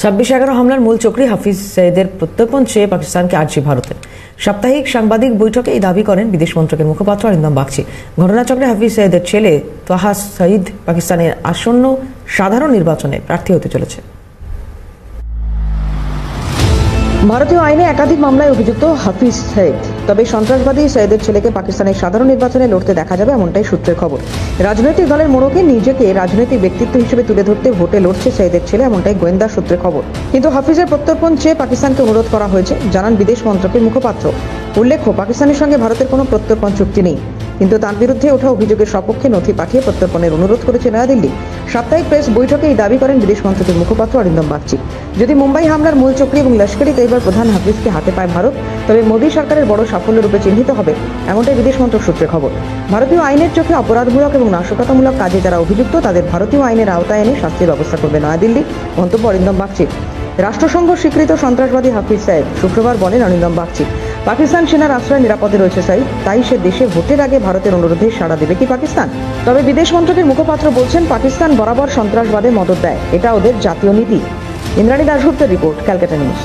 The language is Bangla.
26/11 হামলার মূল চক্রী হাফিজ সঈদের প্রত্যর্পণ চেয়ে পাকিস্তানকে আর্জি ভারতের। সাপ্তাহিক সাংবাদিক বৈঠকে এই দাবি করেন বিদেশ মন্ত্রকের মুখপাত্র অরিন্দম বাগচি। ঘটনাচক্রে হাফিজ সঈদের ছেলে তাহা সঈদ পাকিস্তানের আসন্ন সাধারণ নির্বাচনে প্রার্থী হতে চলেছে। ভারতীয় আইনে একাধিক মামলায় অভিযুক্ত হাফিজ সঈদ, তবে সন্ত্রাসবাদী সঈদের ছেলেকে পাকিস্তানের সাধারণ নির্বাচনে লড়তে দেখা যাবে এমনটাই সূত্রের খবর। রাজনৈতিক দলের মোড়কে নিজেকে রাজনৈতিক ব্যক্তিত্ব হিসেবে তুলে ধরতে ভোটে লড়ছে সঈদের ছেলে, এমনটাই গোয়েন্দা সূত্রে খবর। কিন্তু হাফিজের প্রত্যর্পণ চেয়ে পাকিস্তানকে অনুরোধ করা হয়েছে, জানান বিদেশ মন্ত্রকের মুখপাত্র। উল্লেখ্য, পাকিস্তানের সঙ্গে ভারতের কোনো প্রত্যর্পণ চুক্তি নেই, কিন্তু তার বিরুদ্ধে ওঠা অভিযোগের সপক্ষে নথি পাঠিয়ে প্রত্যর্পণের অনুরোধ করেছে নয়াদিল্লি। সাপ্তাহিক প্রেস বৈঠকে এই দাবি করেন বিদেশ মন্ত্রকের মুখপাত্র অরিন্দম বাগচি। যদি মুম্বাই হামলার মূল চক্রী এবং লস্করি তৈবার প্রধান হাফিজকে হাতে পায় ভারত, তবে মোদী সরকারের বড় সাফল্য রূপে চিহ্নিত হবে, এমনটাই বিদেশ মন্ত্রক সূত্রে খবর। ভারতীয় আইনের চোখে অপরাধমূলক এবং নাশকতামূলক কাজে যারা অভিযুক্ত তাদের ভারতীয় আইনের আওতায় এনে শাস্তির ব্যবস্থা করবে নয়াদিল্লি, মন্তব্য অরিন্দম বাগচি। রাষ্ট্রসংঘ স্বীকৃত সন্ত্রাসবাদী হাফিজ সঈদ, শুক্রবার বলেন অরিন্দম বাগচি, পাকিস্তান সেনার আশ্রয় নিরাপদে রয়েছে সঈদ, তাই সে দেশে ভোটের আগে ভারতের অনুরোধে সাড়া দেবে কি পাকিস্তান? তবে বিদেশ মন্ত্রকের মুখপাত্র বলছেন, পাকিস্তান বরাবর সন্ত্রাসবাদে মদত দেয়, এটা ওদের জাতীয় নীতি। ইন্দ্রাণী দাশগুপ্তের রিপোর্ট, ক্যালকাটা নিউজ।